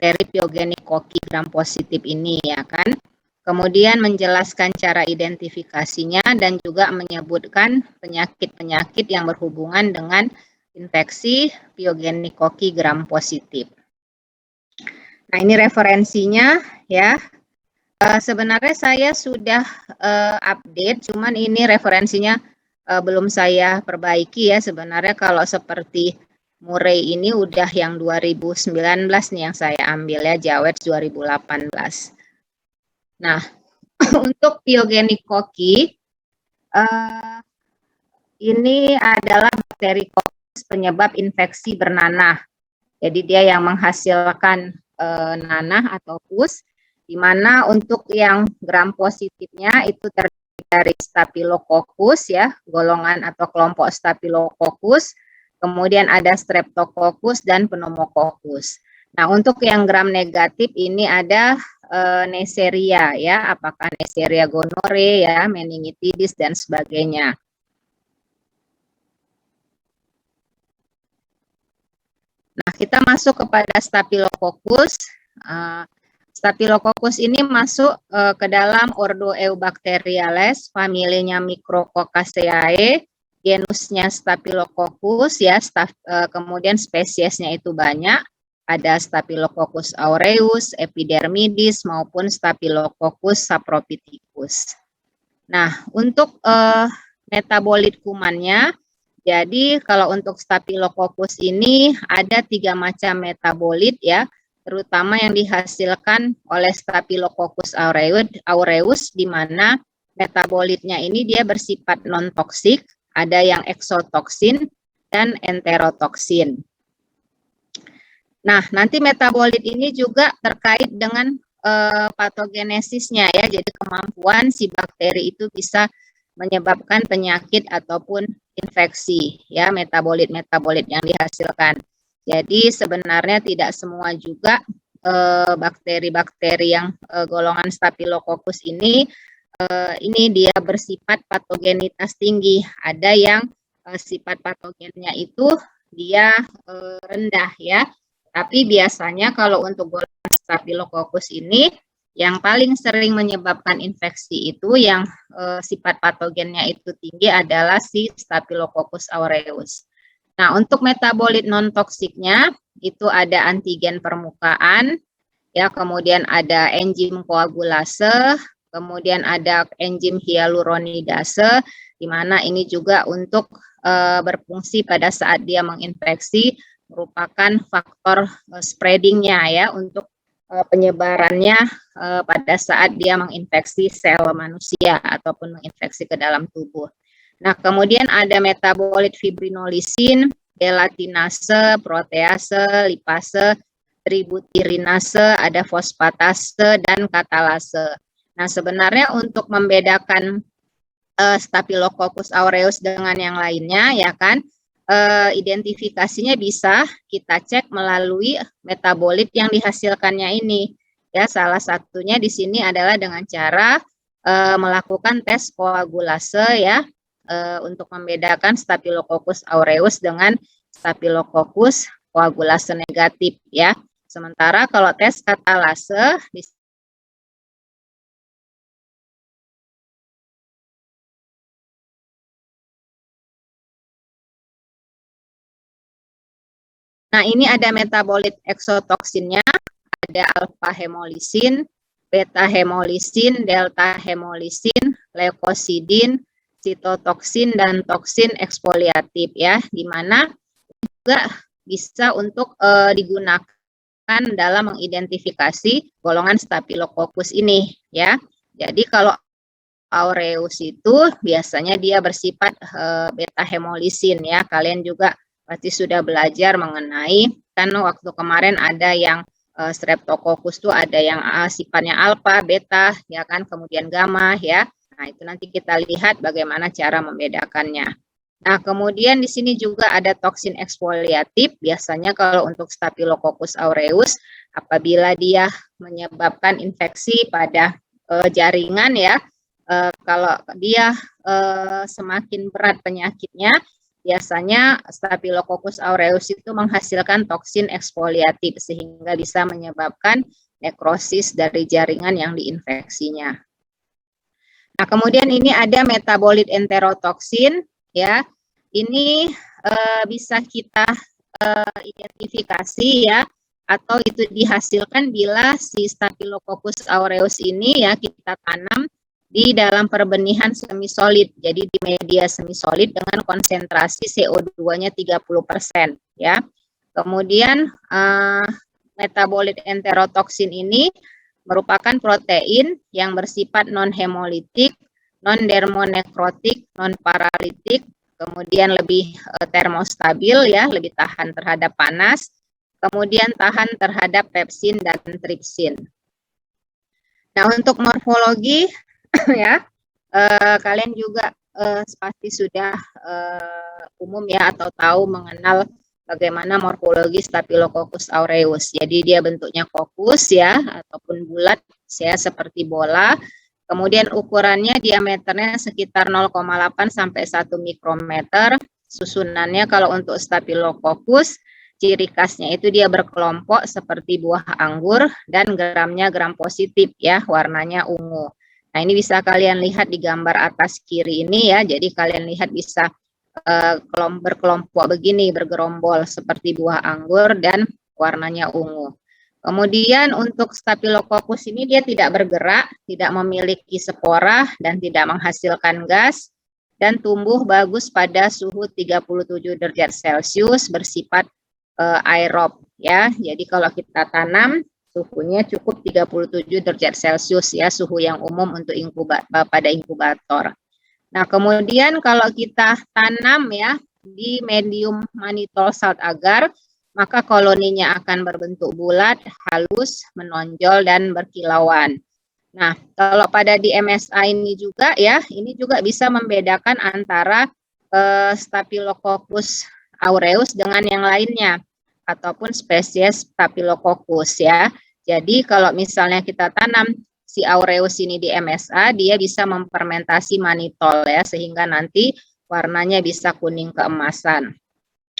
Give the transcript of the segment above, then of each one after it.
bakteri Pyogenecoccus gram positif ini, ya kan. Kemudian menjelaskan cara identifikasinya dan juga menyebutkan penyakit-penyakit yang berhubungan dengan infeksi Pyogenecoccus gram positif. Nah, ini referensinya ya. Sebenarnya saya sudah update, cuman ini referensinya belum saya perbaiki ya. Sebenarnya kalau seperti Murray ini udah yang 2019 nih yang saya ambil ya, Jawed 2018. Nah, untuk Pyogenecoccus ini adalah bakteri kokus penyebab infeksi bernanah. Jadi dia yang menghasilkan nanah atau pus, di mana untuk yang gram positifnya itu terdiri dari Staphylococcus ya, golongan atau kelompok Staphylococcus, kemudian ada Streptococcus dan Pneumococcus. Nah, untuk yang gram negatif ini ada Neisseria ya, apakah Neisseria gonorrhoeae ya, meningitidis dan sebagainya. Nah, kita masuk kepada Staphylococcus. Staphylococcus ini masuk ke dalam ordo Eubacteriales, familinya Micrococcaceae, genusnya Staphylococcus ya, kemudian spesiesnya itu banyak, ada Staphylococcus aureus, epidermidis maupun Staphylococcus saprophyticus. Nah, untuk metabolit kumannya, jadi kalau untuk Staphylococcus ini ada 3 macam metabolit ya, terutama yang dihasilkan oleh Staphylococcus aureus, di mana metabolitnya ini dia bersifat non-toksik, ada yang eksotoksin dan enterotoksin. Nah, nanti metabolit ini juga terkait dengan patogenesisnya ya, jadi kemampuan si bakteri itu bisa menyebabkan penyakit ataupun infeksi ya, metabolit-metabolit yang dihasilkan. Jadi sebenarnya tidak semua juga bakteri-bakteri yang golongan Staphylococcus ini dia bersifat patogenitas tinggi. Ada yang sifat patogennya itu dia rendah ya. Tapi biasanya kalau untuk golongan Staphylococcus ini yang paling sering menyebabkan infeksi itu yang sifat patogennya itu tinggi adalah si Staphylococcus aureus. Nah, untuk metabolit non-toksiknya itu ada antigen permukaan, ya, kemudian ada enzim koagulase, kemudian ada enzim hyaluronidase, di mana ini juga untuk berfungsi pada saat dia menginfeksi, merupakan faktor spreadingnya ya, untuk penyebarannya pada saat dia menginfeksi sel manusia ataupun menginfeksi ke dalam tubuh. Nah, kemudian ada metabolit fibrinolisin, gelatinase, protease, lipase, tributirinase, ada fosfatase dan katalase. Nah, sebenarnya untuk membedakan Staphylococcus aureus dengan yang lainnya ya kan, identifikasinya bisa kita cek melalui metabolit yang dihasilkannya ini. Ya, salah satunya di sini adalah dengan cara melakukan tes koagulase ya, untuk membedakan Staphylococcus aureus dengan Staphylococcus koagulase negatif ya. Sementara kalau tes katalase Nah, ini ada metabolit eksotoksinnya, ada alfa hemolisin, beta hemolisin, delta hemolisin, leukosidin, sitotoksin dan toksin eksfoliatif ya, di mana juga bisa untuk digunakan dalam mengidentifikasi golongan Staphylococcus ini ya. Jadi kalau aureus itu biasanya dia bersifat beta hemolisin ya. Kalian juga pasti sudah belajar mengenai, kan waktu kemarin ada yang Streptococcus tuh ada yang sifatnya alfa, beta, ya kan, kemudian gamma ya. Nah, itu nanti kita lihat bagaimana cara membedakannya. Nah, kemudian di sini juga ada toksin eksfoliatif. Biasanya kalau untuk Staphylococcus aureus, apabila dia menyebabkan infeksi pada jaringan ya, kalau dia semakin berat penyakitnya, biasanya Staphylococcus aureus itu menghasilkan toksin eksfoliatif sehingga bisa menyebabkan nekrosis dari jaringan yang diinfeksinya. Nah, kemudian ini ada metabolit enterotoksin, ya. Ini bisa kita identifikasi, ya, atau itu dihasilkan bila si Staphylococcus aureus ini, ya, kita tanam di dalam perbenihan semisolid, jadi di media semisolid dengan konsentrasi CO2-nya 30%, ya. Kemudian metabolit enterotoksin ini merupakan protein yang bersifat non-hemolitik, non-dermonekrotik, non-paralitik, kemudian lebih termostabil, ya, lebih tahan terhadap panas, kemudian tahan terhadap pepsin dan tripsin. Nah, untuk morfologi ya, kalian juga pasti sudah umum, ya, atau tahu mengenal bagaimana morfologi Staphylococcus aureus. Jadi dia bentuknya kokus, ya, ataupun bulat, ya, seperti bola. Kemudian ukurannya diameternya sekitar 0,8 sampai 1 mikrometer. Susunannya kalau untuk Staphylococcus, ciri khasnya itu dia berkelompok seperti buah anggur dan gramnya gram positif, ya, warnanya ungu. Nah, ini bisa kalian lihat di gambar atas kiri ini, ya. Jadi kalian lihat bisa berkelompok begini, bergerombol seperti buah anggur dan warnanya ungu. Kemudian untuk Staphylococcus ini dia tidak bergerak, tidak memiliki spora dan tidak menghasilkan gas dan tumbuh bagus pada suhu 37 derajat Celcius bersifat aerob, ya. Jadi kalau kita tanam suhunya cukup 37 derajat Celcius, ya, suhu yang umum untuk pada inkubator. Nah, kemudian kalau kita tanam, ya, di medium mannitol salt agar, maka koloninya akan berbentuk bulat, halus, menonjol dan berkilauan. Nah, kalau pada di MSA ini juga, ya, ini juga bisa membedakan antara Staphylococcus aureus dengan yang lainnya ataupun spesies Staphylococcus, ya. Jadi kalau misalnya kita tanam si aureus ini di MSA, dia bisa memfermentasi mannitol, ya, sehingga nanti warnanya bisa kuning keemasan.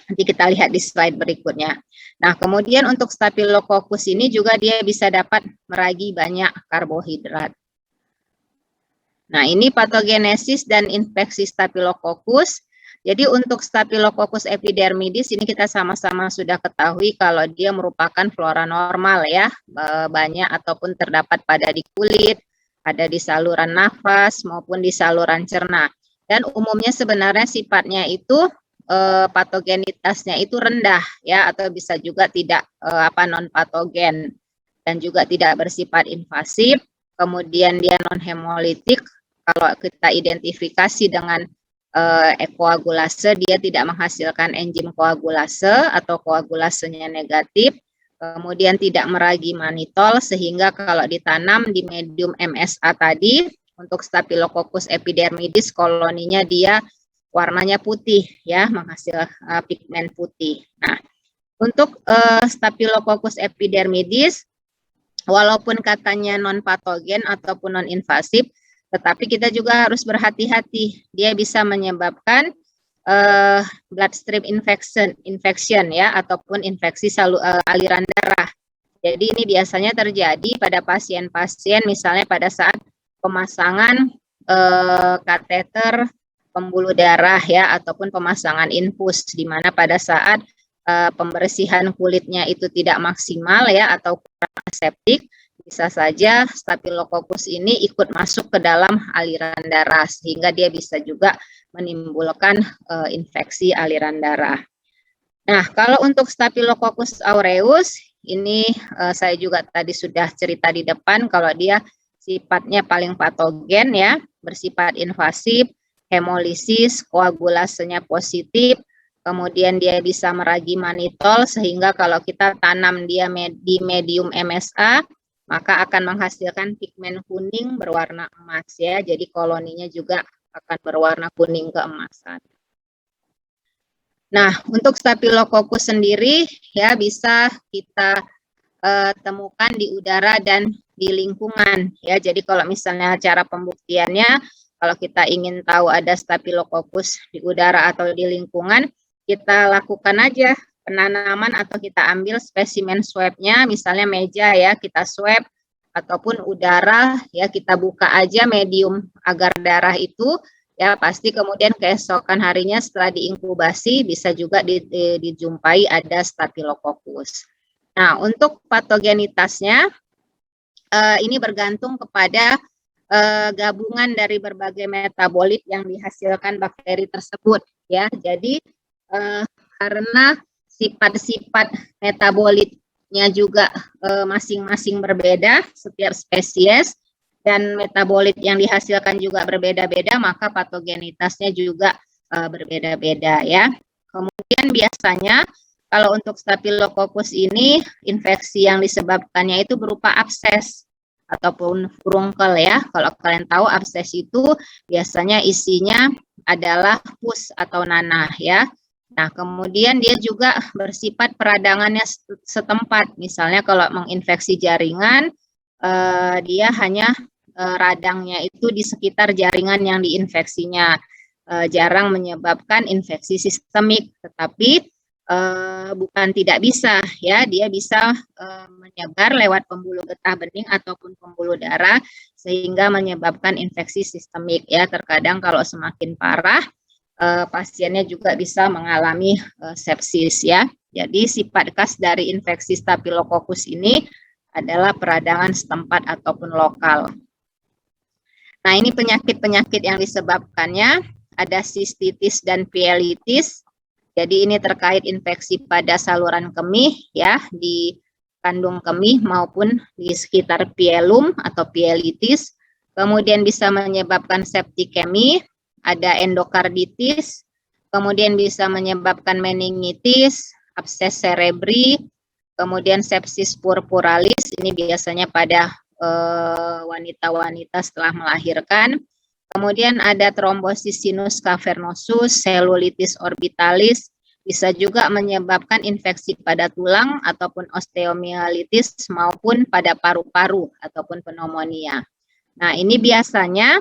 Nanti kita lihat di slide berikutnya. Nah, kemudian untuk Staphylococcus ini juga dia bisa dapat meragi banyak karbohidrat. Nah, ini patogenesis dan infeksi Staphylococcus. Jadi untuk Staphylococcus epidermidis ini kita sama-sama sudah ketahui kalau dia merupakan flora normal, ya, banyak ataupun terdapat pada di kulit, ada di saluran nafas maupun di saluran cerna. Dan umumnya sebenarnya sifatnya itu patogenitasnya itu rendah, ya, atau bisa juga tidak non patogen dan juga tidak bersifat invasif. Kemudian dia non hemolitik. Kalau kita identifikasi dengan koagulase, dia tidak menghasilkan enzim koagulase atau koagulasenya negatif, kemudian tidak meragi mannitol, sehingga kalau ditanam di medium MSA tadi, untuk Staphylococcus epidermidis koloninya dia warnanya putih, ya, menghasilkan pigmen putih. Nah, untuk Staphylococcus epidermidis, walaupun katanya non patogen ataupun non invasif, tetapi kita juga harus berhati-hati. Dia bisa menyebabkan bloodstream infection, ya, ataupun infeksi aliran darah. Jadi ini biasanya terjadi pada pasien-pasien misalnya pada saat pemasangan kateter pembuluh darah, ya, ataupun pemasangan infus, di mana pada saat pembersihan kulitnya itu tidak maksimal, ya, atau kurang aseptik, bisa saja Staphylococcus ini ikut masuk ke dalam aliran darah sehingga dia bisa juga menimbulkan infeksi aliran darah. Nah, kalau untuk Staphylococcus aureus ini saya juga tadi sudah cerita di depan kalau dia sifatnya paling patogen, ya, bersifat invasif, hemolisis, koagulasenya positif, kemudian dia bisa meragi mannitol sehingga kalau kita tanam dia di medium MSA maka akan menghasilkan pigmen kuning berwarna emas, ya. Jadi koloninya juga akan berwarna kuning keemasan. Nah, untuk Staphylococcus sendiri, ya, bisa kita temukan di udara dan di lingkungan, ya. Jadi kalau misalnya cara pembuktiannya Kalau kita ingin tahu ada Staphylococcus di udara atau di lingkungan, kita lakukan aja penanaman atau kita ambil spesimen swabnya, misalnya meja ya, kita swab, ataupun udara ya, kita buka aja medium agar darah itu ya, pasti kemudian keesokan harinya setelah diinkubasi bisa juga dijumpai ada Staphylococcus. Nah, untuk patogenitasnya ini bergantung kepada gabungan dari berbagai metabolit yang dihasilkan bakteri tersebut ya. Jadi karena sifat-sifat metabolitnya juga masing-masing berbeda setiap spesies dan metabolit yang dihasilkan juga berbeda-beda, maka patogenitasnya juga berbeda-beda ya. Kemudian biasanya kalau untuk Staphylococcus ini, infeksi yang disebabkannya itu berupa abses ataupun furunkel ya. Kalau kalian tahu abses itu biasanya isinya adalah pus atau nanah ya. Nah, kemudian dia juga bersifat peradangannya setempat. Misalnya kalau menginfeksi jaringan, dia hanya radangnya itu di sekitar jaringan yang diinfeksinya. Jarang menyebabkan infeksi sistemik, tetapi bukan tidak bisa ya, dia bisa menyebar lewat pembuluh getah bening ataupun pembuluh darah sehingga menyebabkan infeksi sistemik ya. Terkadang kalau semakin parah pasiennya juga bisa mengalami sepsis ya. Jadi sifat khas dari infeksi Staphylococcus ini adalah peradangan setempat ataupun lokal. Nah, ini penyakit-penyakit yang disebabkannya ada sistitis dan pielitis. Jadi ini terkait infeksi pada saluran kemih ya, di kandung kemih maupun di sekitar pielum atau pielitis. Kemudian bisa menyebabkan septikemi, ada endokarditis, kemudian bisa menyebabkan meningitis, abses cerebri, kemudian sepsis purpuralis, ini biasanya pada wanita-wanita setelah melahirkan. Kemudian ada trombosis sinus cavernosus, selulitis orbitalis, bisa juga menyebabkan infeksi pada tulang ataupun osteomielitis maupun pada paru-paru ataupun pneumonia. Nah, ini biasanya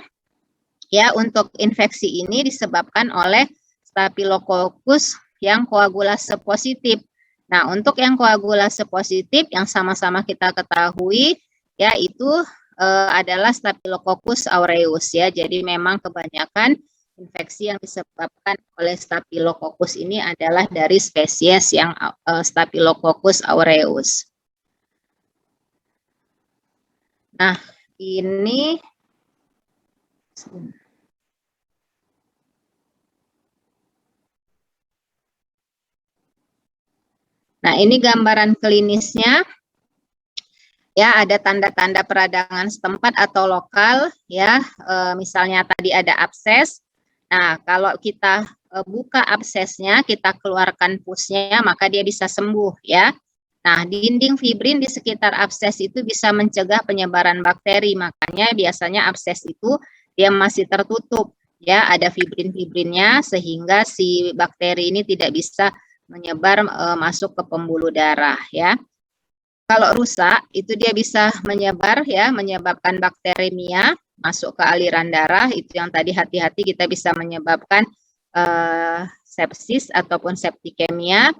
ya untuk infeksi ini disebabkan oleh Staphylococcus yang koagulase positif. Nah, untuk yang koagulase positif yang sama-sama kita ketahui ya itu adalah Staphylococcus aureus ya. Jadi memang kebanyakan infeksi yang disebabkan oleh Staphylococcus ini adalah dari spesies yang Staphylococcus aureus. Nah, ini gambaran klinisnya. Ya, ada tanda-tanda peradangan setempat atau lokal ya, misalnya tadi ada abses. Nah, kalau kita buka absesnya, kita keluarkan pusnya, maka dia bisa sembuh ya. Nah, dinding fibrin di sekitar abses itu bisa mencegah penyebaran bakteri, makanya biasanya abses itu dia masih tertutup ya, ada fibrin-fibrinnya sehingga si bakteri ini tidak bisa menyebar masuk ke pembuluh darah ya. Kalau rusak itu dia bisa menyebar ya, menyebabkan bakteremia masuk ke aliran darah, itu yang tadi hati-hati kita bisa menyebabkan sepsis ataupun septikemia.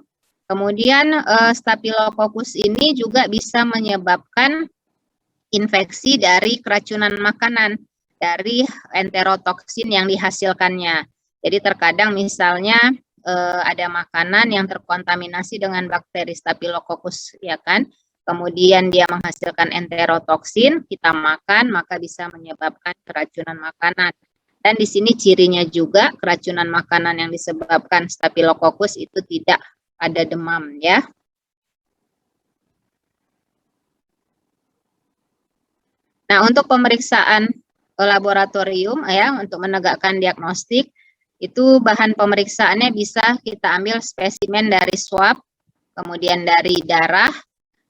Kemudian Staphylococcus ini juga bisa menyebabkan infeksi dari keracunan makanan, dari enterotoksin yang dihasilkannya. Jadi terkadang misalnya ada makanan yang terkontaminasi dengan bakteri Staphylococcus ya kan, kemudian dia menghasilkan enterotoksin, kita makan maka bisa menyebabkan keracunan makanan. Dan di sini cirinya juga keracunan makanan yang disebabkan Staphylococcus itu tidak ada demam ya. Nah, untuk pemeriksaan laboratorium ya, untuk menegakkan diagnostik, itu bahan pemeriksaannya bisa kita ambil spesimen dari swab, kemudian dari darah,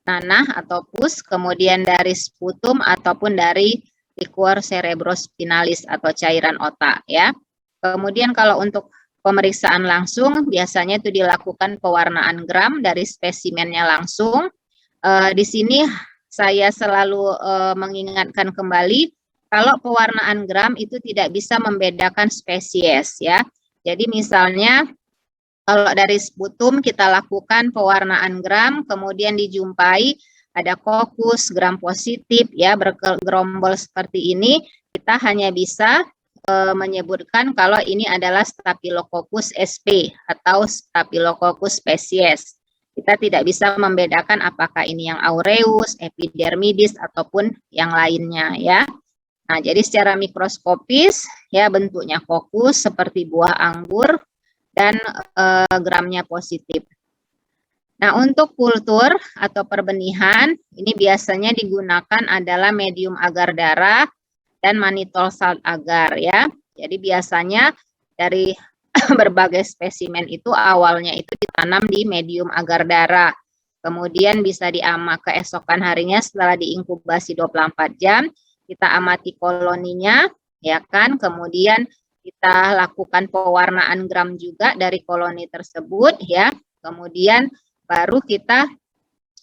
nanah atau pus, kemudian dari sputum ataupun dari liquor cerebrospinalis atau cairan otak ya. Kemudian kalau untuk pemeriksaan langsung biasanya itu dilakukan pewarnaan gram dari spesimennya langsung. Di sini saya selalu mengingatkan kembali kalau pewarnaan gram itu tidak bisa membedakan spesies ya. Jadi misalnya kalau dari sputum kita lakukan pewarnaan gram, kemudian dijumpai ada kokus, gram positif ya bergerombol seperti ini, kita hanya bisa menyebutkan kalau ini adalah Staphylococcus sp atau Staphylococcus spesies. Kita tidak bisa membedakan apakah ini yang aureus, epidermidis ataupun yang lainnya ya. Nah, jadi secara mikroskopis ya bentuknya kokus seperti buah anggur dan gramnya positif. Nah, untuk kultur atau perbenihan ini biasanya digunakan adalah medium agar darah dan mannitol salt agar ya. Jadi biasanya dari berbagai spesimen itu awalnya itu ditanam di medium agar darah. Kemudian bisa diamak keesokan harinya setelah diinkubasi 24 jam, kita amati koloninya ya kan. Kemudian kita lakukan pewarnaan gram juga dari koloni tersebut ya. Kemudian baru kita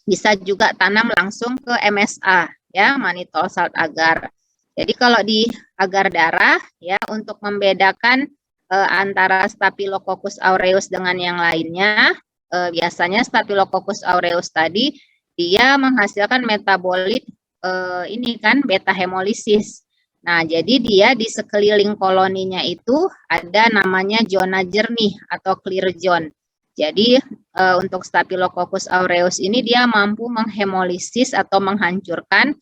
bisa juga tanam langsung ke MSA ya, mannitol salt agar. Jadi kalau di agar darah ya untuk membedakan antara Staphylococcus aureus dengan yang lainnya, biasanya Staphylococcus aureus tadi dia menghasilkan metabolit ini kan beta hemolisis. Nah, jadi dia di sekeliling koloninya itu ada namanya zona jernih atau clear zone. Jadi untuk Staphylococcus aureus ini dia mampu menghemolisis atau menghancurkan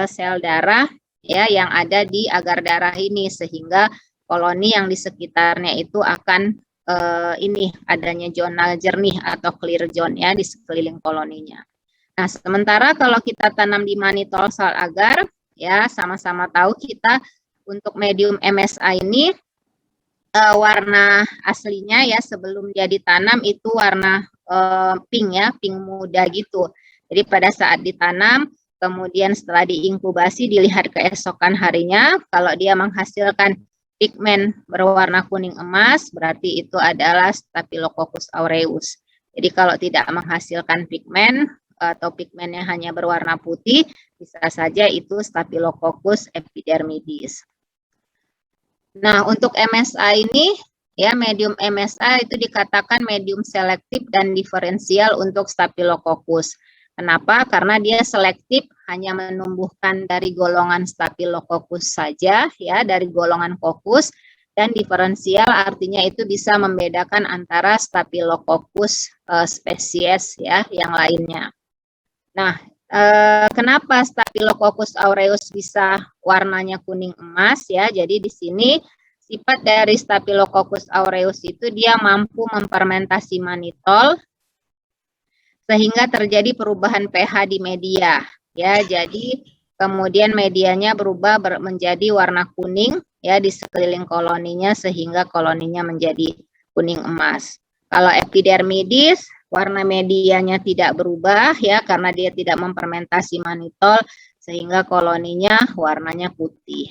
sel darah ya yang ada di agar darah ini, sehingga koloni yang di sekitarnya itu akan ini adanya zona jernih atau clear zone ya di sekeliling koloninya. Nah, sementara kalau kita tanam di mannitol salt agar ya sama-sama tahu kita untuk medium MSA ini warna aslinya ya sebelum dia ditanam itu warna pink ya, pink muda gitu. Jadi pada saat ditanam kemudian setelah diinkubasi dilihat keesokan harinya kalau dia menghasilkan pigmen berwarna kuning emas berarti itu adalah Staphylococcus aureus. Jadi kalau tidak menghasilkan pigmen atau pigmennya hanya berwarna putih bisa saja itu Staphylococcus epidermidis. Nah, untuk MSA ini ya medium MSA itu dikatakan medium selektif dan diferensial untuk Staphylococcus. Kenapa? Karena dia selektif hanya menumbuhkan dari golongan Staphylococcus saja ya, dari golongan kokus, dan diferensial artinya itu bisa membedakan antara Staphylococcus spesies ya yang lainnya. Nah, kenapa Staphylococcus aureus bisa warnanya kuning emas ya? Jadi di sini sifat dari Staphylococcus aureus itu dia mampu memfermentasi mannitol sehingga terjadi perubahan pH di media ya. Jadi kemudian medianya berubah menjadi warna kuning ya di sekeliling koloninya sehingga koloninya menjadi kuning emas. Kalau epidermidis warna medianya tidak berubah ya karena dia tidak memfermentasi mannitol sehingga koloninya warnanya putih.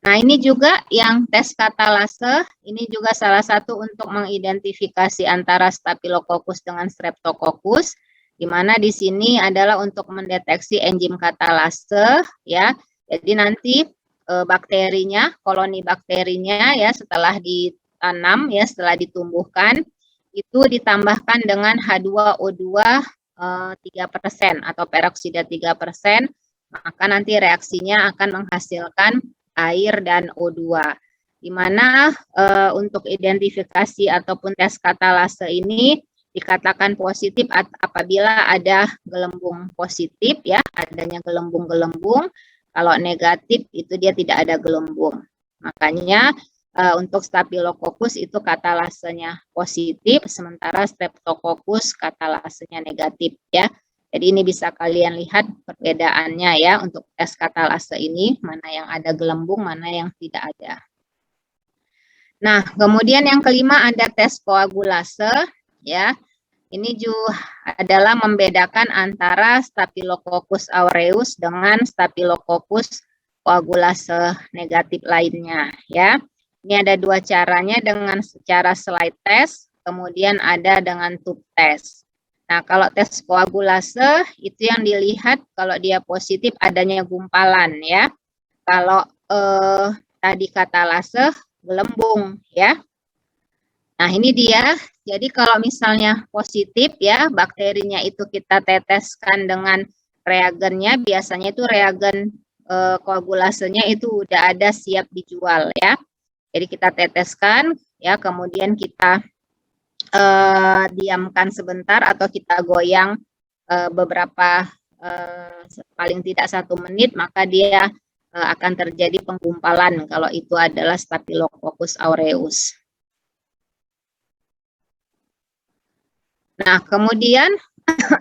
Nah, ini juga yang tes katalase, ini juga salah satu untuk mengidentifikasi antara Staphylococcus dengan Streptococcus, di mana di sini adalah untuk mendeteksi enzim katalase ya. Jadi nanti bakterinya, koloni bakterinya ya setelah ditanam ya, setelah ditumbuhkan itu ditambahkan dengan H2O2 3% atau peroksida 3%, maka nanti reaksinya akan menghasilkan air dan O2. Di mana untuk identifikasi ataupun tes katalase ini dikatakan positif apabila ada gelembung positif ya, adanya gelembung-gelembung. Kalau negatif itu dia tidak ada gelembung. Makanya untuk Staphylococcus itu katalasenya positif, sementara Streptococcus katalasenya negatif ya. Jadi ini bisa kalian lihat perbedaannya ya untuk tes katalase ini, mana yang ada gelembung, mana yang tidak ada. Nah, kemudian yang kelima ada tes koagulase ya. Ini juga adalah membedakan antara Staphylococcus aureus dengan Staphylococcus koagulase negatif lainnya ya. Ini ada dua caranya, dengan secara slide test, kemudian ada dengan tube test. Nah, kalau tes koagulase itu yang dilihat kalau dia positif adanya gumpalan ya. kalau tadi katalase gelembung ya. Nah, ini dia. Jadi kalau misalnya positif ya, bakterinya itu kita teteskan dengan reagennya, biasanya itu reagen koagulasenya itu udah ada siap dijual ya. Jadi kita teteskan ya, kemudian kita diamkan sebentar atau kita goyang beberapa paling tidak 1 menit, maka dia akan terjadi penggumpalan kalau itu adalah Staphylococcus aureus. Nah, kemudian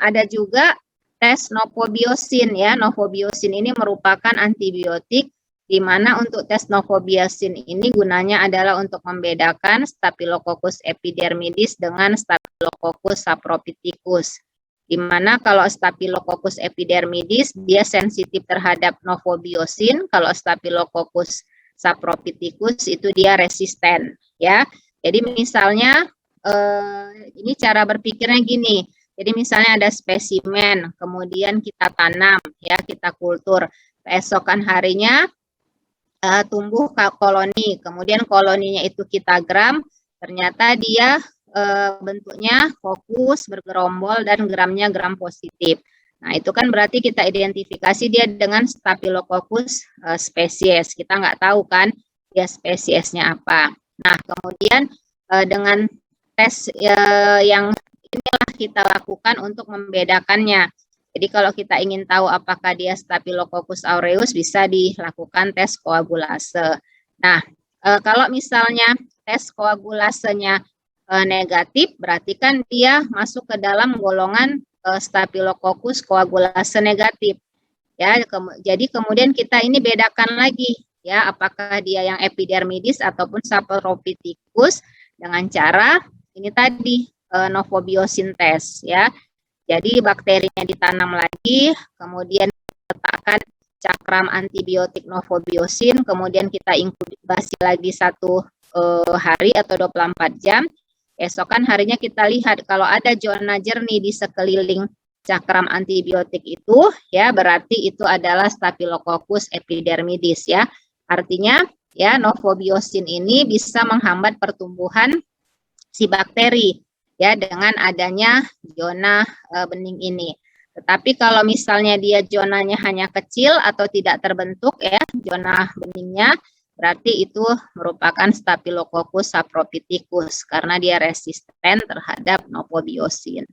ada juga tes nofobiosin ya. Nofobiosin ini merupakan antibiotik di mana untuk tes nofobiosin ini gunanya adalah untuk membedakan Staphylococcus epidermidis dengan Staphylococcus saprophyticus. Di mana kalau Staphylococcus epidermidis dia sensitif terhadap nofobiosin, kalau Staphylococcus saprophyticus itu dia resisten ya. Jadi misalnya ini cara berpikirnya gini. Jadi misalnya ada spesimen, kemudian kita tanam, ya kita kultur. Keesokan harinya tumbuh koloni, kemudian koloninya itu kita gram, ternyata dia bentuknya fokus, bergerombol, dan gramnya gram positif. Nah itu kan berarti kita identifikasi dia dengan Staphylococcus spesies. Kita nggak tahu kan dia spesiesnya apa. Nah kemudian dengan tes yang inilah kita lakukan untuk membedakannya. Jadi kalau kita ingin tahu apakah dia Staphylococcus aureus, bisa dilakukan tes koagulase. Nah, kalau misalnya tes koagulasenya negatif, berarti kan dia masuk ke dalam golongan Staphylococcus koagulase negatif. Ya, jadi kemudian kita ini bedakan lagi, ya, apakah dia yang epidermidis ataupun saprophyticus dengan cara ini tadi nofobiosin tes ya. Jadi bakterinya ditanam lagi, kemudian letakkan cakram antibiotik nofobiosin, kemudian kita inkubasi lagi 1 hari atau 24 jam. Esokan harinya kita lihat kalau ada zona jernih di sekeliling cakram antibiotik itu ya berarti itu adalah Staphylococcus epidermidis ya. Artinya ya nofobiosin ini bisa menghambat pertumbuhan si bakteri ya dengan adanya zona bening ini. Tetapi kalau misalnya dia zonanya hanya kecil atau tidak terbentuk ya zona beningnya, berarti itu merupakan Staphylococcus saprophyticus karena dia resisten terhadap nofobiosin.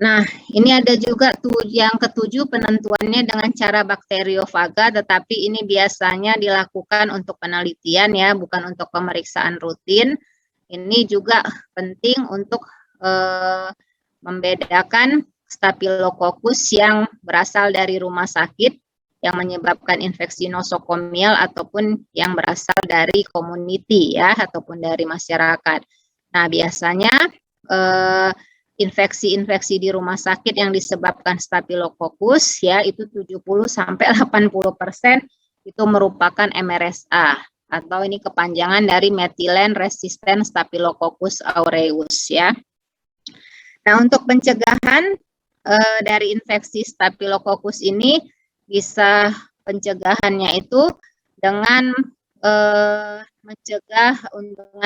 Nah, ini ada juga yang ketujuh penentuannya dengan cara bakteriofaga, tetapi ini biasanya dilakukan untuk penelitian ya, bukan untuk pemeriksaan rutin. Ini juga penting untuk membedakan Staphylococcus yang berasal dari rumah sakit yang menyebabkan infeksi nosokomial ataupun yang berasal dari community ya ataupun dari masyarakat. Nah, biasanya infeksi-infeksi di rumah sakit yang disebabkan Staphylococcus ya itu 70-80% itu merupakan MRSA atau ini kepanjangan dari Methylene Resistant Staphylococcus aureus ya. Nah, untuk pencegahan dari infeksi Staphylococcus ini bisa pencegahannya itu dengan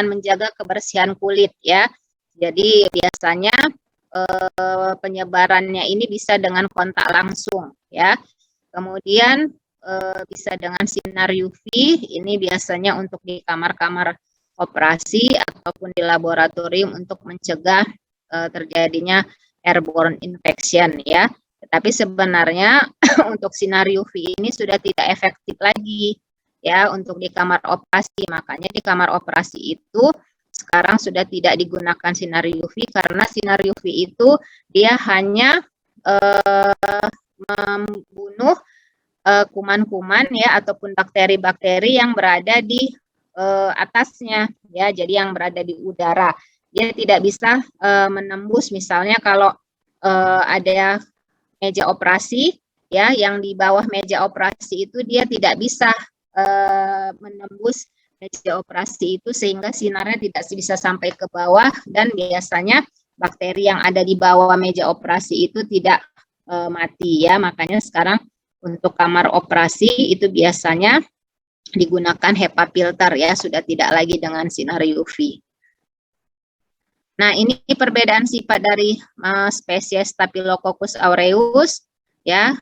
menjaga kebersihan kulit ya. Jadi biasanya penyebarannya ini bisa dengan kontak langsung ya. Kemudian bisa dengan sinar UV, ini biasanya untuk di kamar-kamar operasi ataupun di laboratorium untuk mencegah terjadinya airborne infection ya. Tetapi sebenarnya untuk sinar UV ini sudah tidak efektif lagi ya untuk di kamar operasi. Makanya di kamar operasi itu sekarang sudah tidak digunakan sinar UV karena sinar UV itu dia hanya membunuh kuman-kuman ya ataupun bakteri-bakteri yang berada di atasnya ya, jadi yang berada di udara. Dia tidak bisa menembus misalnya kalau ada meja operasi ya, yang di bawah meja operasi itu dia tidak bisa menembus meja operasi itu sehingga sinarnya tidak bisa sampai ke bawah dan biasanya bakteri yang ada di bawah meja operasi itu tidak mati ya. Makanya sekarang Untuk kamar operasi itu biasanya digunakan HEPA filter ya, sudah tidak lagi dengan sinar UV. Nah, ini perbedaan sifat dari spesies Staphylococcus aureus ya.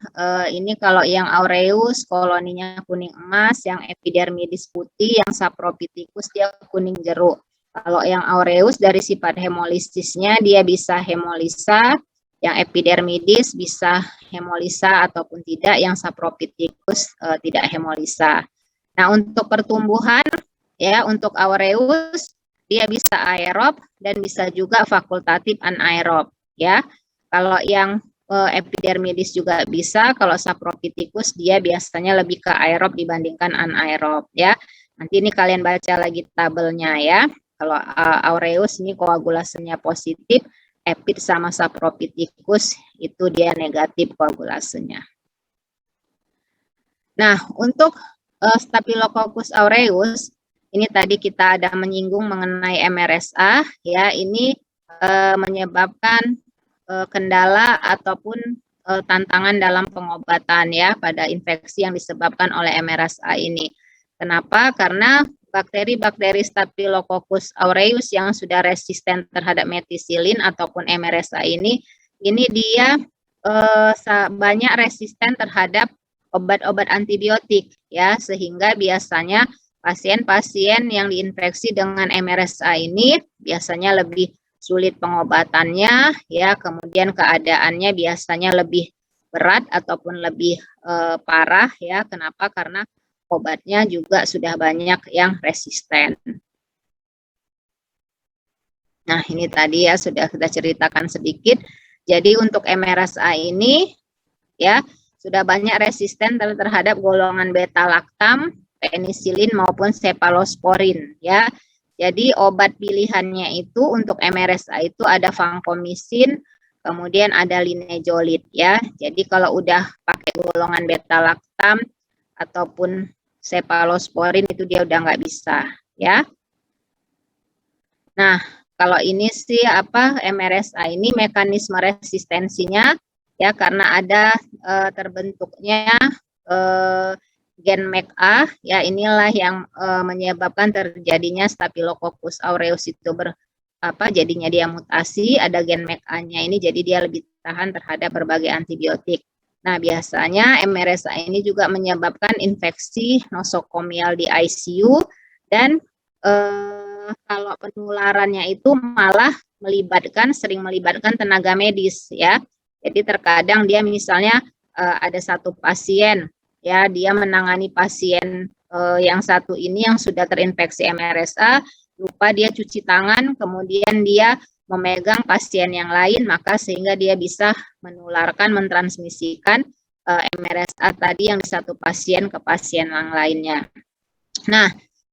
Ini kalau yang aureus koloninya kuning emas, yang epidermidis putih, yang saprophyticus dia kuning jeruk. Kalau yang aureus dari sifat hemolisisnya dia bisa hemolisa, yang epidermidis bisa hemolisa ataupun tidak, yang saprophyticus tidak hemolisa. Nah, untuk pertumbuhan ya, untuk aureus dia bisa aerob dan bisa juga fakultatif anaerob ya. Kalau yang epidermidis juga bisa, kalau saprophyticus dia biasanya lebih ke aerob dibandingkan anaerob ya. Nanti ini kalian baca lagi tabelnya ya. Kalau aureus ini koagulasenya positif, epid sama saprophyticus itu dia negatif koagulasenya. Nah, untuk Staphylococcus aureus ini tadi kita ada menyinggung mengenai MRSA ya, ini menyebabkan kendala ataupun tantangan dalam pengobatan ya pada infeksi yang disebabkan oleh MRSA ini. Kenapa? Karena bakteri-bakteri Staphylococcus aureus yang sudah resisten terhadap metisilin ataupun MRSA ini dia banyak resisten terhadap obat-obat antibiotik ya, sehingga biasanya pasien-pasien yang diinfeksi dengan MRSA ini biasanya lebih sulit pengobatannya ya, kemudian keadaannya biasanya lebih berat ataupun lebih parah ya. Kenapa? Karena obatnya juga sudah banyak yang resisten. Nah, ini tadi ya sudah kita ceritakan sedikit. Jadi untuk MRSA ini ya sudah banyak resisten terhadap golongan beta laktam, penisilin maupun cephalosporin ya. Jadi obat pilihannya itu untuk MRSA itu ada vancomycin, kemudian ada linezolid ya. Jadi kalau udah pakai golongan beta laktam ataupun cephalosporin itu dia udah nggak bisa ya. Nah, kalau ini sih MRSA ini mekanisme resistensinya ya karena ada terbentuknya gen MECA ya, inilah yang menyebabkan terjadinya Staphylococcus aureus itu jadinya dia mutasi, ada gen MECA-nya ini, jadi dia lebih tahan terhadap berbagai antibiotik. Nah, biasanya MRSA ini juga menyebabkan infeksi nosokomial di ICU dan kalau penularannya itu malah sering melibatkan tenaga medis ya. Jadi terkadang dia misalnya ada satu pasien ya, dia menangani pasien yang satu ini yang sudah terinfeksi MRSA, lupa dia cuci tangan, kemudian dia memegang pasien yang lain, maka sehingga dia bisa menularkan, mentransmisikan MRSA tadi yang di satu pasien ke pasien yang lainnya. Nah,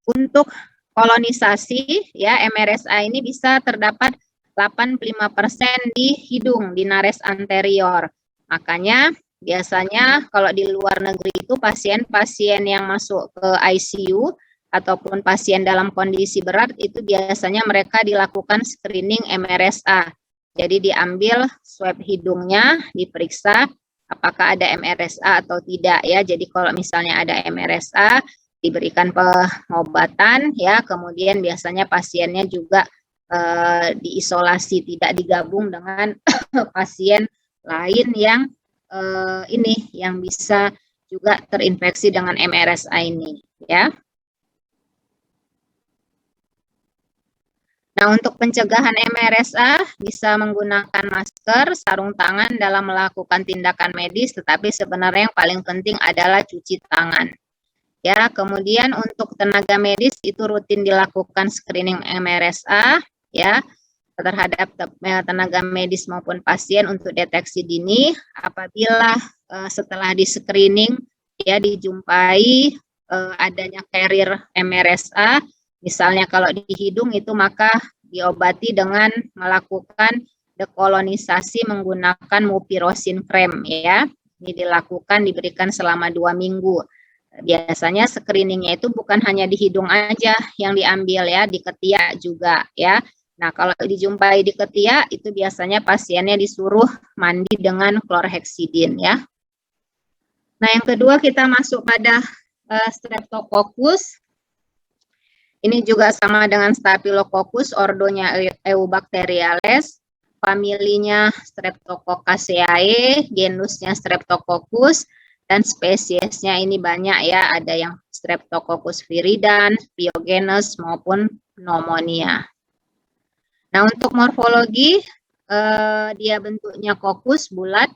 untuk kolonisasi ya MRSA ini bisa terdapat 85% di hidung, di nares anterior. Makanya biasanya kalau di luar negeri itu pasien-pasien yang masuk ke ICU ataupun pasien dalam kondisi berat itu biasanya mereka dilakukan screening MRSA. Jadi diambil swab hidungnya, diperiksa apakah ada MRSA atau tidak ya. Jadi kalau misalnya ada MRSA diberikan pengobatan ya, kemudian biasanya pasiennya juga diisolasi, tidak digabung dengan pasien lain yang yang bisa juga terinfeksi dengan MRSA ini ya. Nah, untuk pencegahan MRSA bisa menggunakan masker, sarung tangan dalam melakukan tindakan medis, tetapi sebenarnya yang paling penting adalah cuci tangan. Ya, kemudian untuk tenaga medis itu rutin dilakukan screening MRSA ya terhadap tenaga medis maupun pasien untuk deteksi dini. Apabila setelah di screening ya dijumpai adanya carrier MRSA, misalnya kalau di hidung itu maka diobati dengan melakukan dekolonisasi menggunakan mupirocin krem ya. Ini dilakukan, diberikan selama 2 minggu. Biasanya screeningnya itu bukan hanya di hidung aja yang diambil ya, di ketiak juga ya. Nah, kalau dijumpai di ketiak itu biasanya pasiennya disuruh mandi dengan klorheksidin ya. Nah, yang kedua kita masuk pada Streptococcus. Ini juga sama dengan Staphylococcus, ordonya Eubacteriales, familinya Streptococcaceae, genusnya Streptococcus, dan spesiesnya ini banyak ya, ada yang Streptococcus viridans, Pyogenes maupun pneumonia. Nah, untuk morfologi dia bentuknya kokus bulat,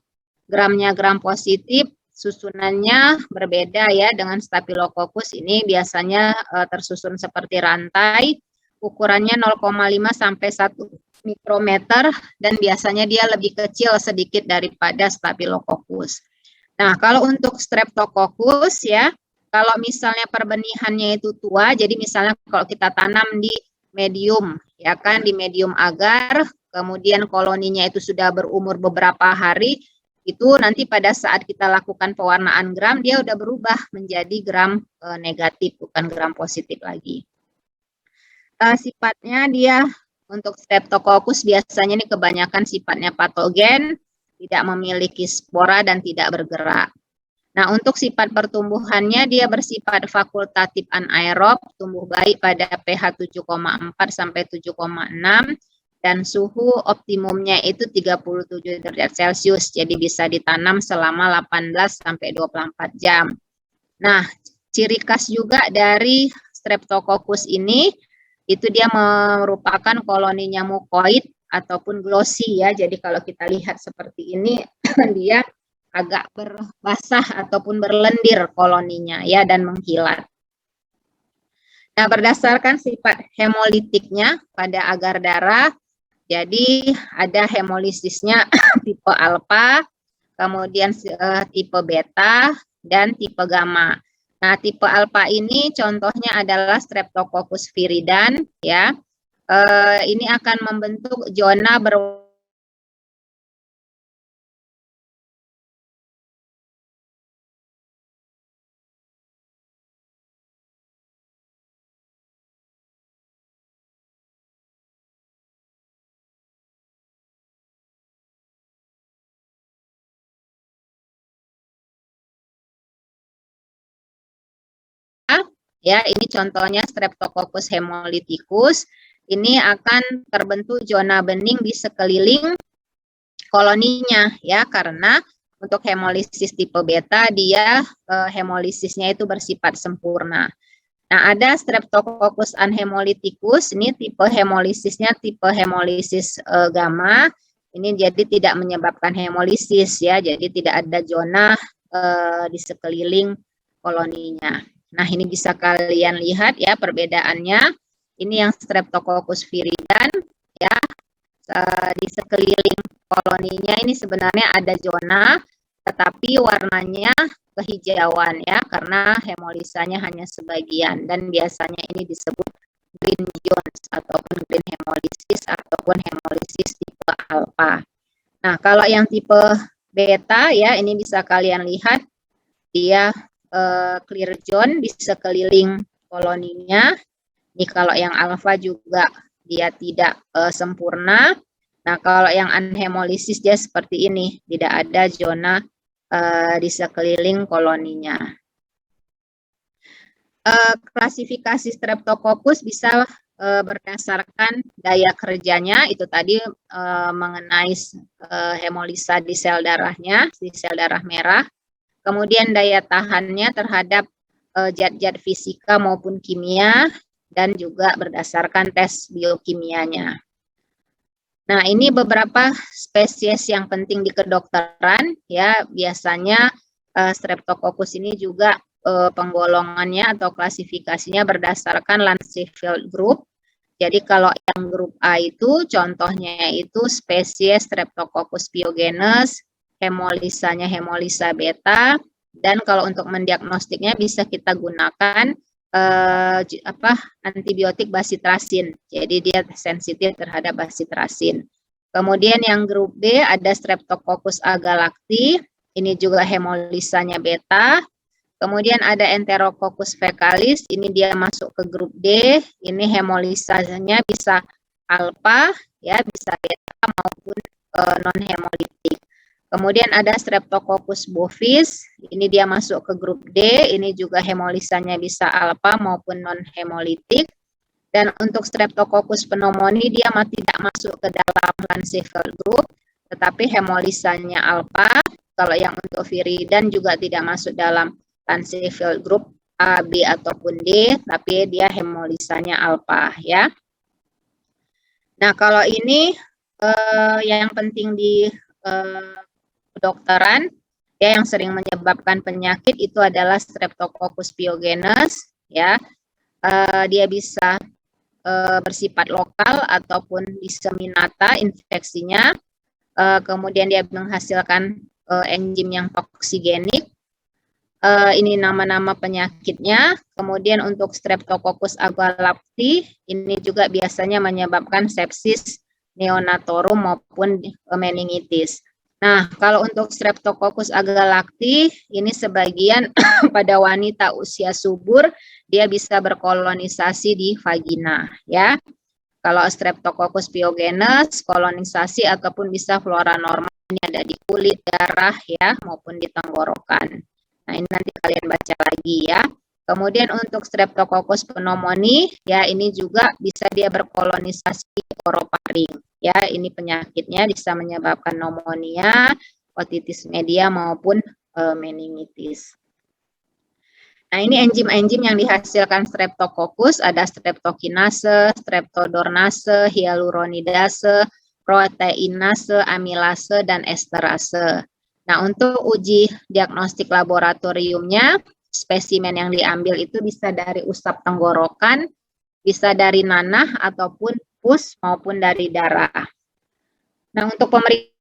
gramnya gram positif, susunannya berbeda ya dengan Staphylococcus. Ini biasanya tersusun seperti rantai, ukurannya 0,5 sampai 1 mikrometer dan biasanya dia lebih kecil sedikit daripada Staphylococcus. Nah, kalau untuk Streptococcus ya, kalau misalnya perbenihannya itu tua, jadi misalnya kalau kita tanam di medium, ya kan, di medium agar, kemudian koloninya itu sudah berumur beberapa hari, itu nanti pada saat kita lakukan pewarnaan gram, dia udah berubah menjadi gram negatif, bukan gram positif lagi. Sifatnya dia untuk Streptococcus biasanya ini kebanyakan sifatnya patogen, tidak memiliki spora dan tidak bergerak. Nah, untuk sifat pertumbuhannya dia bersifat fakultatif anaerob, tumbuh baik pada pH 7,4 sampai 7,6 dan suhu optimumnya itu 37 derajat Celcius. Jadi bisa ditanam selama 18 sampai 24 jam. Nah, ciri khas juga dari Streptococcus ini itu dia merupakan koloninya mukoid ataupun glossy ya. Jadi kalau kita lihat seperti ini dia agak berbasah ataupun berlendir koloninya ya dan mengkilat. Nah, berdasarkan sifat hemolitiknya pada agar darah, jadi ada hemolisisnya tipe alfa, kemudian tipe beta dan tipe gamma. Nah, tipe alfa ini contohnya adalah Streptococcus viridans ya. Ini akan membentuk zona ya, ini contohnya Streptococcus hemolyticus. Ini akan terbentuk zona bening di sekeliling koloninya ya, karena untuk hemolisis tipe beta dia hemolisisnya itu bersifat sempurna. Nah, ada Streptococcus unhemolyticus, ini tipe hemolisisnya tipe hemolisis gamma. Ini jadi tidak menyebabkan hemolisis ya, jadi tidak ada zona di sekeliling koloninya. Nah, ini bisa kalian lihat ya perbedaannya. Ini yang Streptococcus viridans ya, di sekeliling koloninya ini sebenarnya ada zona, tetapi warnanya kehijauan ya, karena hemolisanya hanya sebagian dan biasanya ini disebut green zones ataupun green hemolysis ataupun hemolysis tipe alpha. Nah, kalau yang tipe beta ya, ini bisa kalian lihat dia clear zone di sekeliling koloninya. Ini kalau yang alfa juga dia tidak sempurna. Nah, kalau yang unhemolysis dia seperti ini, tidak ada zona di sekeliling koloninya. Klasifikasi Streptococcus bisa berdasarkan daya kerjanya, itu tadi mengenai hemolisa di sel darahnya, di sel darah merah. Kemudian daya tahannya terhadap zat-zat fisika maupun kimia, dan juga berdasarkan tes biokimianya. Nah, ini beberapa spesies yang penting di kedokteran ya. Biasanya Streptococcus ini juga penggolongannya atau klasifikasinya berdasarkan Lancefield Group. Jadi kalau yang grup A itu contohnya itu spesies Streptococcus pyogenes, hemolisanya hemolisa beta, dan kalau untuk mendiagnostiknya bisa kita gunakan antibiotik basitrasin. Jadi dia sensitif terhadap basitrasin. Kemudian yang grup B ada Streptococcus agalacti, ini juga hemolisanya beta. Kemudian ada Enterococcus fecalis, ini dia masuk ke grup D, ini hemolisanya bisa alfa ya, bisa beta maupun non hemolitik. Kemudian ada Streptococcus bovis, ini dia masuk ke grup D, ini juga hemolisanya bisa alfa maupun non-hemolitik. Dan untuk Streptococcus pneumoniae dia tidak masuk ke dalam Lancevel group, tetapi hemolisanya alfa. Kalau yang untuk viridan juga tidak masuk dalam Lancevel group A, B ataupun D, tapi dia hemolisanya alfa ya. Nah, kalau ini yang penting di kedokteran ya, yang sering menyebabkan penyakit itu adalah Streptococcus pyogenes ya. Dia bisa bersifat lokal ataupun diseminata infeksinya. Kemudian dia menghasilkan enzim yang toksigenik. Ini nama-nama penyakitnya. Kemudian untuk Streptococcus agalacti ini juga biasanya menyebabkan sepsis neonatorum maupun meningitis. Nah, kalau untuk Streptococcus agalacti ini sebagian pada wanita usia subur dia bisa berkolonisasi di vagina ya. Kalau Streptococcus pyogenes kolonisasi ataupun bisa flora normal ini ada di kulit, darah ya maupun di tenggorokan. Nah, ini nanti kalian baca lagi ya. Kemudian untuk Streptococcus pneumoniae ya ini juga bisa dia berkolonisasi di orofaring. Ya, ini penyakitnya bisa menyebabkan pneumonia, otitis media maupun meningitis. Nah, ini enzim-enzim yang dihasilkan Streptococcus ada streptokinase, streptodornase, hyaluronidase, proteinase, amilase dan esterase. Nah, untuk uji diagnostik laboratoriumnya, spesimen yang diambil itu bisa dari usap tenggorokan, bisa dari nanah ataupun pus maupun dari darah. Nah, untuk pemeriksaan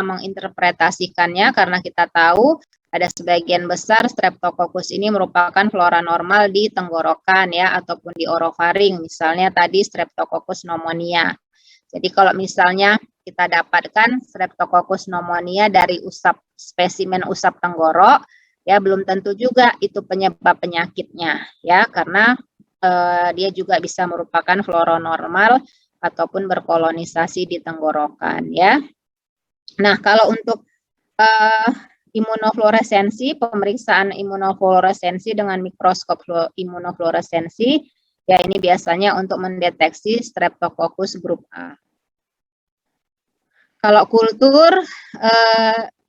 menginterpretasikannya karena kita tahu ada sebagian besar Streptococcus ini merupakan flora normal di tenggorokan ya ataupun di orofaring, misalnya tadi Streptococcus pneumoniae. Jadi kalau misalnya kita dapatkan Streptococcus pneumoniae dari spesimen usap tenggorok ya belum tentu juga itu penyebab penyakitnya ya karena dia juga bisa merupakan flora normal ataupun berkolonisasi di tenggorokan ya. Nah, kalau untuk imunofluoresensi, pemeriksaan imunofluoresensi dengan mikroskop imunofluoresensi, ya ini biasanya untuk mendeteksi Streptococcus grup A. Kalau kultur,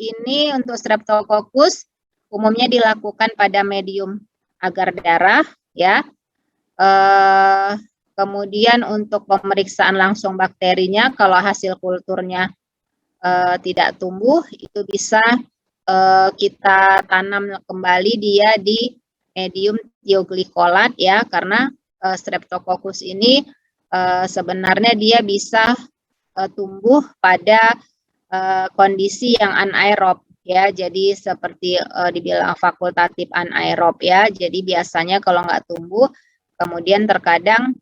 ini untuk Streptococcus umumnya dilakukan pada medium agar darah, ya. Kemudian untuk pemeriksaan langsung bakterinya, kalau hasil kulturnya tidak tumbuh, itu bisa kita tanam kembali dia di medium tioglikolat ya, karena Streptococcus ini sebenarnya dia bisa tumbuh pada kondisi yang anaerob ya, jadi seperti dibilang fakultatif anaerob ya, jadi biasanya kalau nggak tumbuh, kemudian terkadang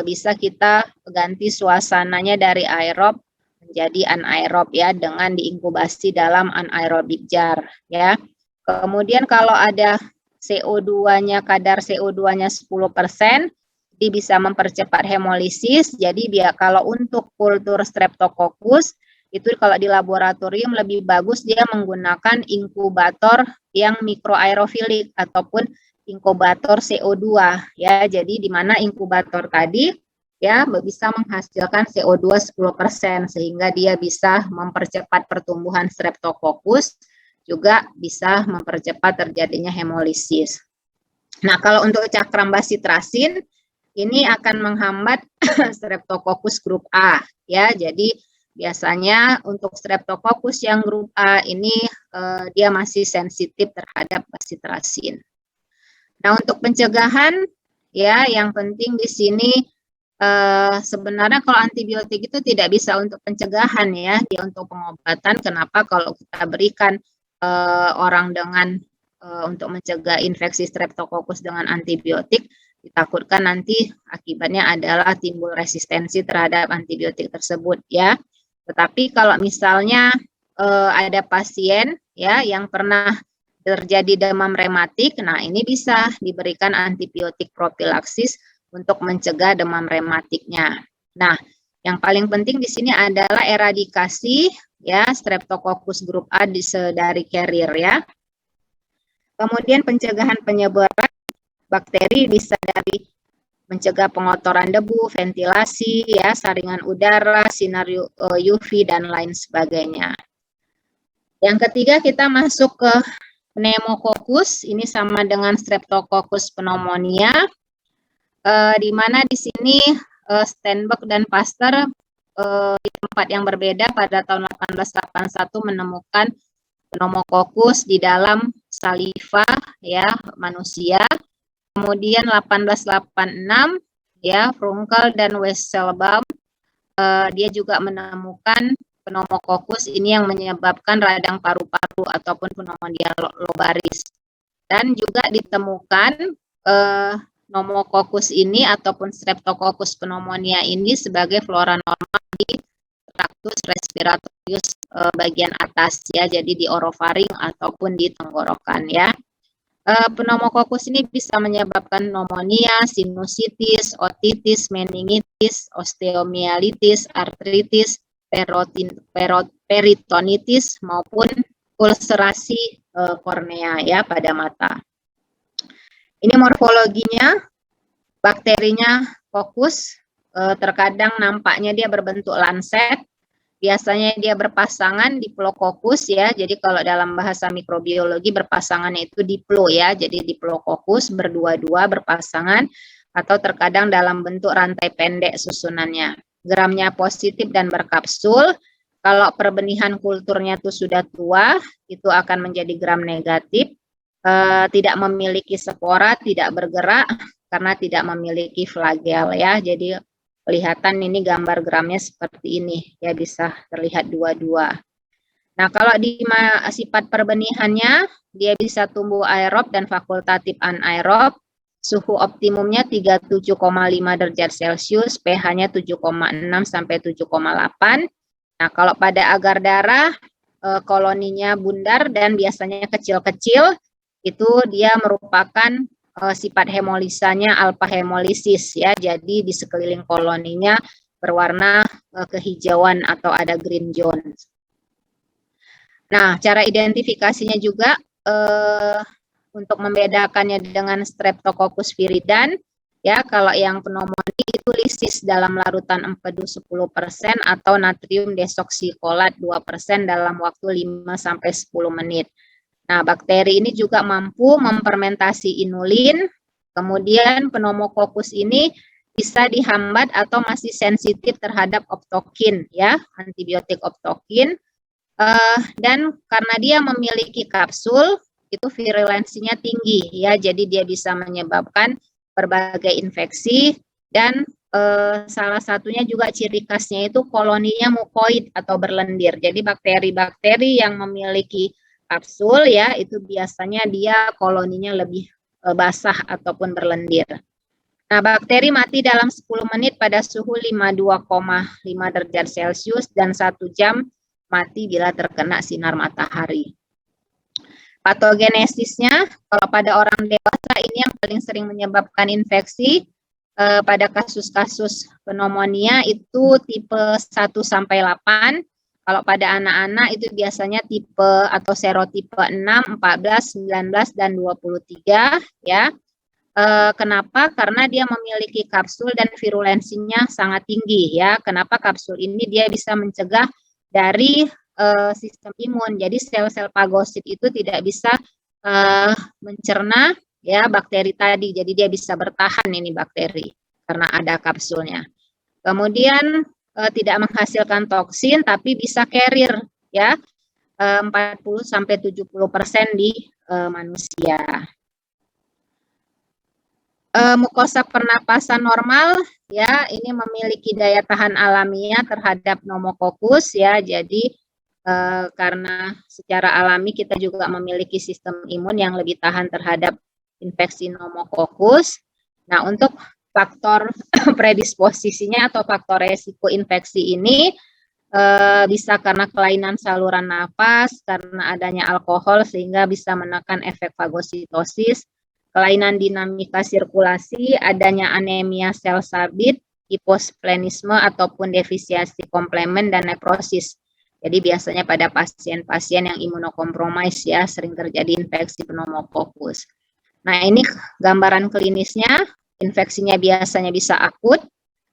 bisa kita ganti suasananya dari aerob menjadi anaerob ya dengan diinkubasi dalam anaerobic jar ya. Kemudian kalau ada CO2-nya kadar CO2-nya 10%, dia bisa mempercepat hemolisis. Jadi kalau untuk kultur Streptococcus itu kalau di laboratorium lebih bagus dia menggunakan inkubator yang mikroaerofilik ataupun inkubator CO2 ya. Jadi di mana inkubator tadi ya bisa menghasilkan CO2 10% sehingga dia bisa mempercepat pertumbuhan Streptococcus, juga bisa mempercepat terjadinya hemolisis. Nah, kalau untuk cakram basitrasin ini akan menghambat Streptococcus grup A ya. Jadi biasanya untuk Streptococcus yang grup A ini dia masih sensitif terhadap basitrasin. Nah, untuk pencegahan ya yang penting di sini sebenarnya kalau antibiotik itu tidak bisa untuk pencegahan ya, dia untuk pengobatan. Kenapa? Kalau kita berikan orang dengan untuk mencegah infeksi Streptococcus dengan antibiotik, ditakutkan nanti akibatnya adalah timbul resistensi terhadap antibiotik tersebut ya. Tetapi kalau misalnya ada pasien ya yang pernah terjadi demam rematik, nah ini bisa diberikan antibiotik profilaksis untuk mencegah demam rematiknya. Nah, yang paling penting di sini adalah eradikasi ya Streptococcus grup A dari carrier ya. Kemudian pencegahan penyebaran bakteri bisa dari mencegah pengotoran debu, ventilasi, ya, saringan udara, sinar UV, dan lain sebagainya. Yang ketiga, kita masuk ke pneumococcus. Ini sama dengan Streptococcus pneumonia, di mana di sini Steenberg dan Pasteur di tempat yang berbeda pada tahun 1881 menemukan pneumococcus di dalam saliva ya manusia. Kemudian 1886 ya Frunkel dan Weisselbaum dia juga menemukan pneumococcus ini yang menyebabkan radang paru-paru ataupun pneumonia lobaris. Dan juga ditemukan pneumococcus ini ataupun Streptococcus pneumonia ini sebagai flora normal di traktus respiratorius bagian atas ya, jadi di orofaring ataupun di tenggorokan ya. Pneumococcus ini bisa menyebabkan pneumonia, sinusitis, otitis, meningitis, osteomielitis, artritis, peritonitis maupun ulcerasi kornea ya pada mata. Ini morfologinya, bakterinya kokus, terkadang nampaknya dia berbentuk lanset. Biasanya dia berpasangan diplococcus ya. Jadi kalau dalam bahasa mikrobiologi berpasangannya itu diplo ya. Jadi diplococcus berdua-dua berpasangan atau terkadang dalam bentuk rantai pendek susunannya. Gramnya positif dan berkapsul. Kalau perbenihan kulturnya itu sudah tua, itu akan menjadi gram negatif. Tidak memiliki spora, tidak bergerak karena tidak memiliki flagel ya. Jadi kelihatan ini gambar gramnya seperti ini ya, bisa terlihat dua-dua. Nah, kalau di sifat perbenihannya dia bisa tumbuh aerob dan fakultatif anaerob. Suhu optimumnya 37,5 derajat Celcius, pH-nya 7,6 sampai 7,8. Nah, kalau pada agar darah koloninya bundar dan biasanya kecil-kecil, itu dia merupakan sifat hemolisanya alpha hemolisis ya, jadi di sekeliling koloninya berwarna kehijauan atau ada green zone. Nah, cara identifikasinya juga untuk membedakannya dengan Streptococcus viridans ya, kalau yang pneumonia itu lisis dalam larutan empedu 10% atau natrium desoksikolat 2% dalam waktu 5 sampai 10 menit. Nah, bakteri ini juga mampu memfermentasi inulin, kemudian pneumococcus ini bisa dihambat atau masih sensitif terhadap optokin, ya, antibiotik optokin, dan karena dia memiliki kapsul, itu virulensinya tinggi, ya, jadi dia bisa menyebabkan berbagai infeksi, dan salah satunya juga ciri khasnya itu koloninya mukoid atau berlendir, jadi bakteri-bakteri yang memiliki kapsul ya itu biasanya dia koloninya lebih basah ataupun berlendir. Nah, bakteri mati dalam 10 menit pada suhu 52,5 derajat Celcius dan 1 jam mati bila terkena sinar matahari. Patogenesisnya, kalau pada orang dewasa ini yang paling sering menyebabkan infeksi pada kasus-kasus pneumonia itu tipe 1 sampai 8. Kalau pada anak-anak itu biasanya tipe atau serotipe 6, 14, 19, dan 23 ya. Kenapa? Karena dia memiliki kapsul dan virulensinya sangat tinggi ya. Kenapa kapsul ini dia bisa mencegah dari sistem imun. Jadi sel-sel pagosit itu tidak bisa mencerna ya bakteri tadi. Jadi dia bisa bertahan ini bakteri karena ada kapsulnya. Kemudian tidak menghasilkan toksin tapi bisa carrier ya 40 sampai 70% di manusia. Mukosa pernapasan normal ya ini memiliki daya tahan alamiah terhadap pneumococcus ya. Jadi karena secara alami kita juga memiliki sistem imun yang lebih tahan terhadap infeksi pneumococcus. Nah, untuk faktor predisposisinya atau faktor resiko infeksi ini bisa karena kelainan saluran nafas, karena adanya alkohol sehingga bisa menekan efek fagositosis, kelainan dinamika sirkulasi, adanya anemia sel sabit, hiposplenisme ataupun defisiensi komplement dan nekrosis. Jadi biasanya pada pasien-pasien yang imunokompromis ya sering terjadi infeksi pneumokokus. Nah, ini gambaran klinisnya, infeksinya biasanya bisa akut,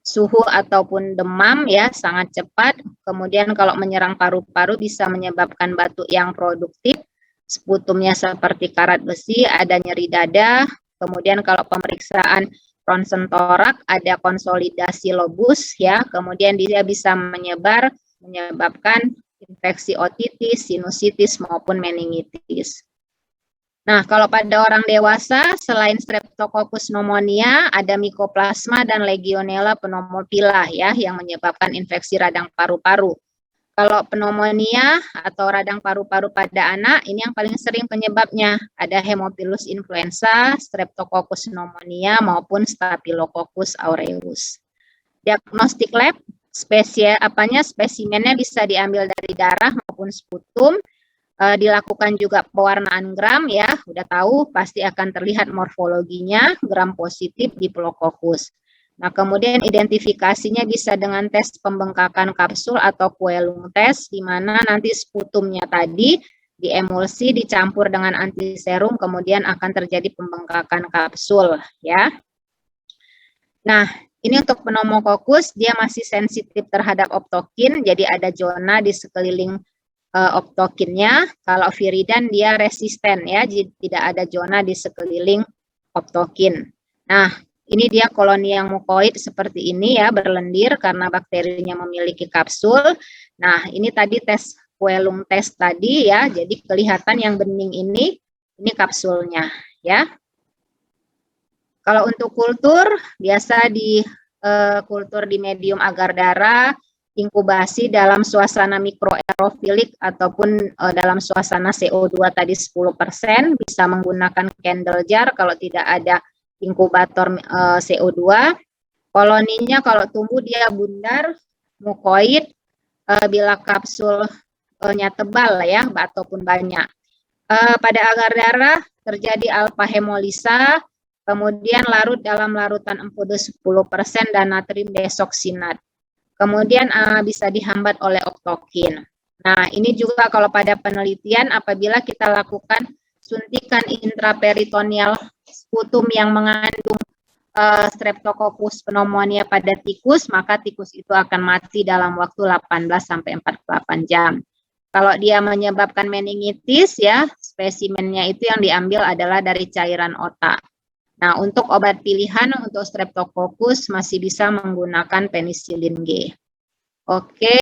suhu ataupun demam ya sangat cepat, kemudian kalau menyerang paru-paru bisa menyebabkan batuk yang produktif, sputumnya seperti karat besi, ada nyeri dada, kemudian kalau pemeriksaan ronsen torak ada konsolidasi lobus ya, kemudian dia bisa menyebabkan infeksi otitis, sinusitis maupun meningitis. Nah, kalau pada orang dewasa, selain Streptococcus pneumonia, ada Mycoplasma dan Legionella pneumophila ya, yang menyebabkan infeksi radang paru-paru. Kalau pneumonia atau radang paru-paru pada anak, ini yang paling sering penyebabnya. Ada Haemophilus influenza, Streptococcus pneumonia, maupun Staphylococcus aureus. Diagnostik lab, spesimennya bisa diambil dari darah maupun sputum, dilakukan juga pewarnaan gram ya, udah tahu pasti akan terlihat morfologinya, gram positif Diplococcus. Nah, kemudian identifikasinya bisa dengan tes pembengkakan kapsul atau Quellung test, di mana nanti sputumnya tadi diemulsi, dicampur dengan antiserum, kemudian akan terjadi pembengkakan kapsul ya. Nah, ini untuk pneumokokus, dia masih sensitif terhadap optokin, jadi ada zona di sekeliling optokinnya. Kalau viridan dia resisten ya, jadi tidak ada zona di sekeliling optokin. Nah, ini dia koloni yang mukoid seperti ini ya, berlendir karena bakterinya memiliki kapsul. Nah, ini tadi tes Quellung test tadi ya, jadi kelihatan yang bening ini kapsulnya ya. Kalau untuk kultur, biasa di kultur di medium agar darah, inkubasi dalam suasana mikroaerofilik ataupun dalam suasana CO2 tadi 10%, bisa menggunakan candle jar kalau tidak ada inkubator CO2. Koloninya kalau tumbuh dia bundar, mukoid, bila kapsulnya tebal ya ataupun banyak. Pada agar darah terjadi alfa hemolisa, kemudian larut dalam larutan empudu 10% dan natrium desoksinat. Kemudian bisa dihambat oleh optokin. Nah, ini juga kalau pada penelitian apabila kita lakukan suntikan intraperitoneal sputum yang mengandung Streptococcus pneumonia pada tikus, maka tikus itu akan mati dalam waktu 18 sampai 48 jam. Kalau dia menyebabkan meningitis ya, spesimennya itu yang diambil adalah dari cairan otak. Nah, untuk obat pilihan untuk Streptococcus masih bisa menggunakan penisilin G. Oke.